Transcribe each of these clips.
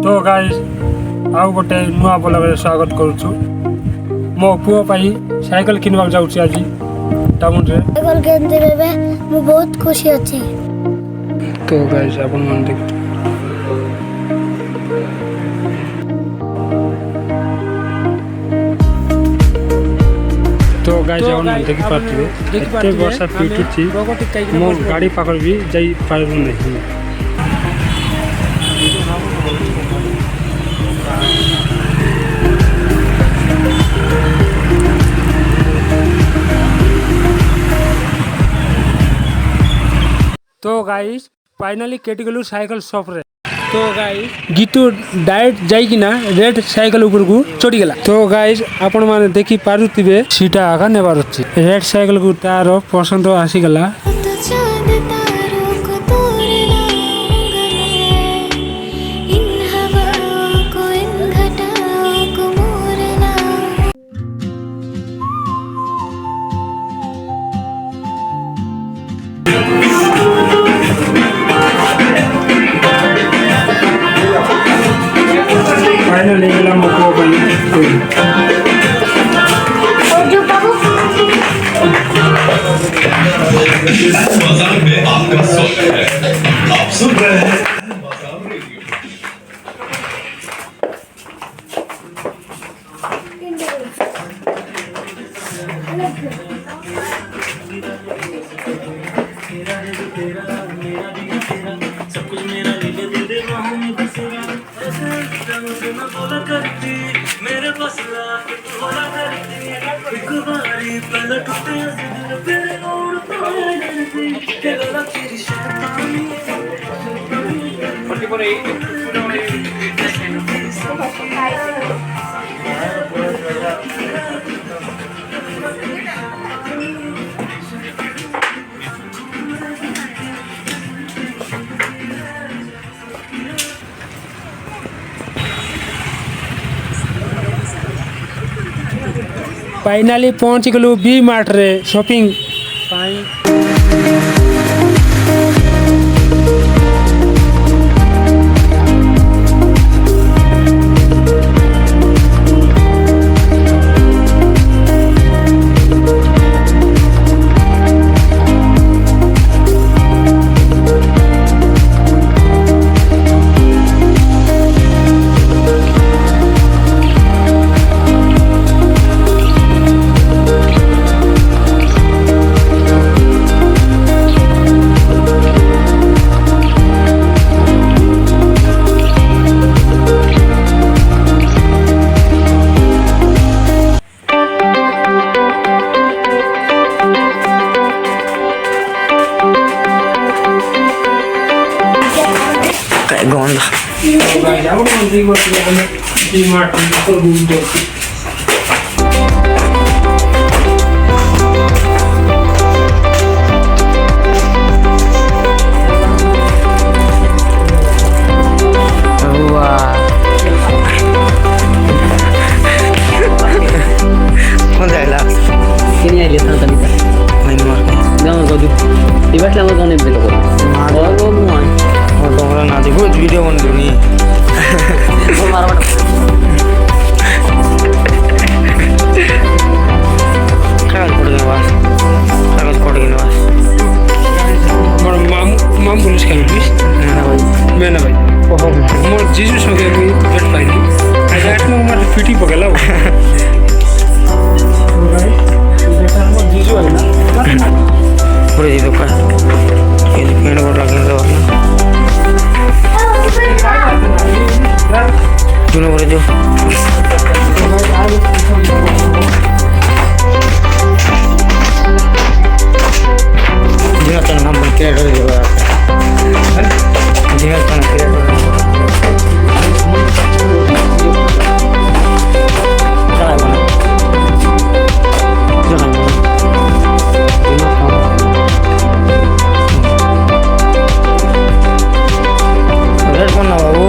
तो गाइस आउ गोटे नुआ ब्लॉग स्वागत करुछु। मो पुओ पाई साइकिल किनवा जाउछि आज टाउन रे। साइकिल किनते बेबे मु बहुत खुशी अछि। तो गाइस अपन मन देख तो गाइस अपन मन देखि पार्थिबे एते वर्षा पीटुछि मो गाड़ी पाखर भी जाई पारु नहीं। तो गाइस फाइनली केटी गलु साइकिल शॉप रे। तो guys Geetu direct जाइकिना red cycle ऊपर को चढ़ी गला। तो गाइस आपण माने देखि पारुतिबे सीटा आगा नेबार अछि। रेड साइकिल को तार पसंद आसी गला। फाइनली गला मको बनी बाजार में आपका स्वागत है। आप सुन रहे हैं सब कुछ मेरा ले दे दे बाहों में बसेरा बोला करती मेरे पास लाके तू बोला करती एक बारी पलट उठे तेरे और पाए के गला तेरी शैतानी फाइनली पहुंच गलु बी मार्ट रे शॉपिंग पाई। वीडियो बन दूनी कागज पड़ गए बस माम पुलिस खेल प्लीज मैं ना भाई मोर जीजू संगे भेट पाइली आज 8 नंबर पिटी पकेला मोर जीजू है ना पूरे जीजू का ये पेन बोर्ड लगने दो Juno boleh jo. Jangan tanam hambar kira juga. Jangan tanam kira. Jangan mana? Jangan mana? Red mana babu?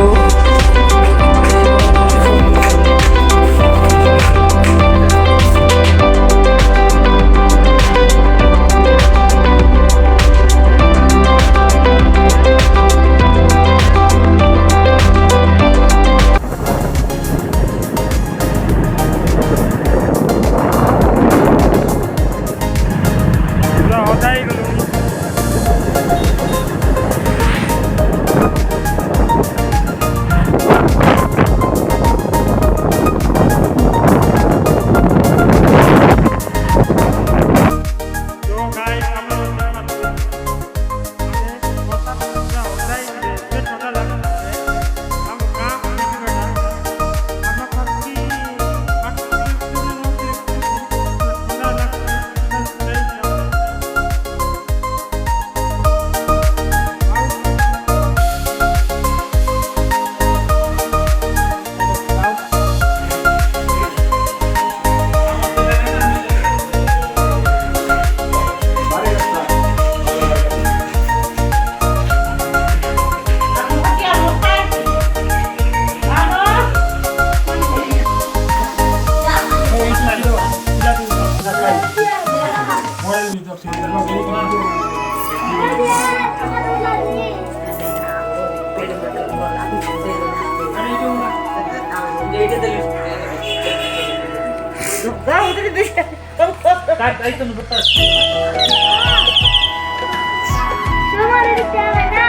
तुम्हारे लिए क्या है ना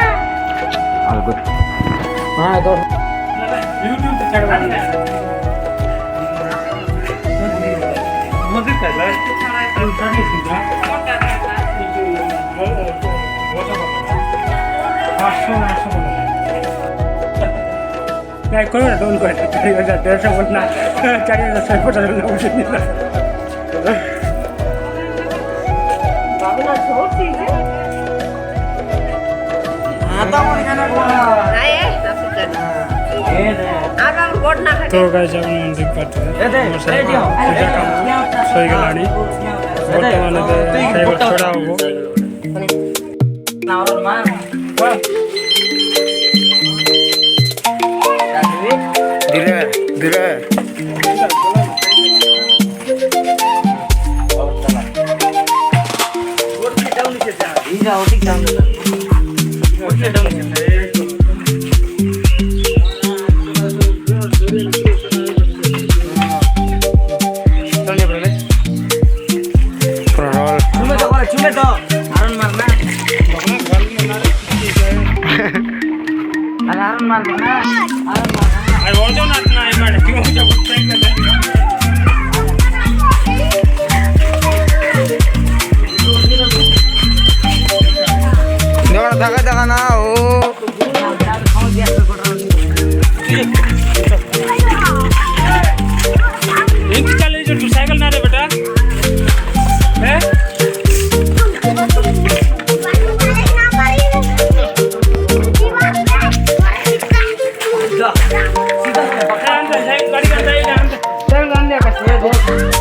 यूट्यूब पे चढ़वा दिया काय करू ना दोन कर 4,500 बोल ना 4,500 औषध दिलं তো গাইজ आपण म्हणतो पूजा काम ଶୋଇଗଲାଣି ବର୍ତ୍ତମାନ ଖାଇବା ଛଡ଼ା ହବ धीरे धीरे धगा धगा ना हो चल तू साइकिल ना रे बेटा गाड़ी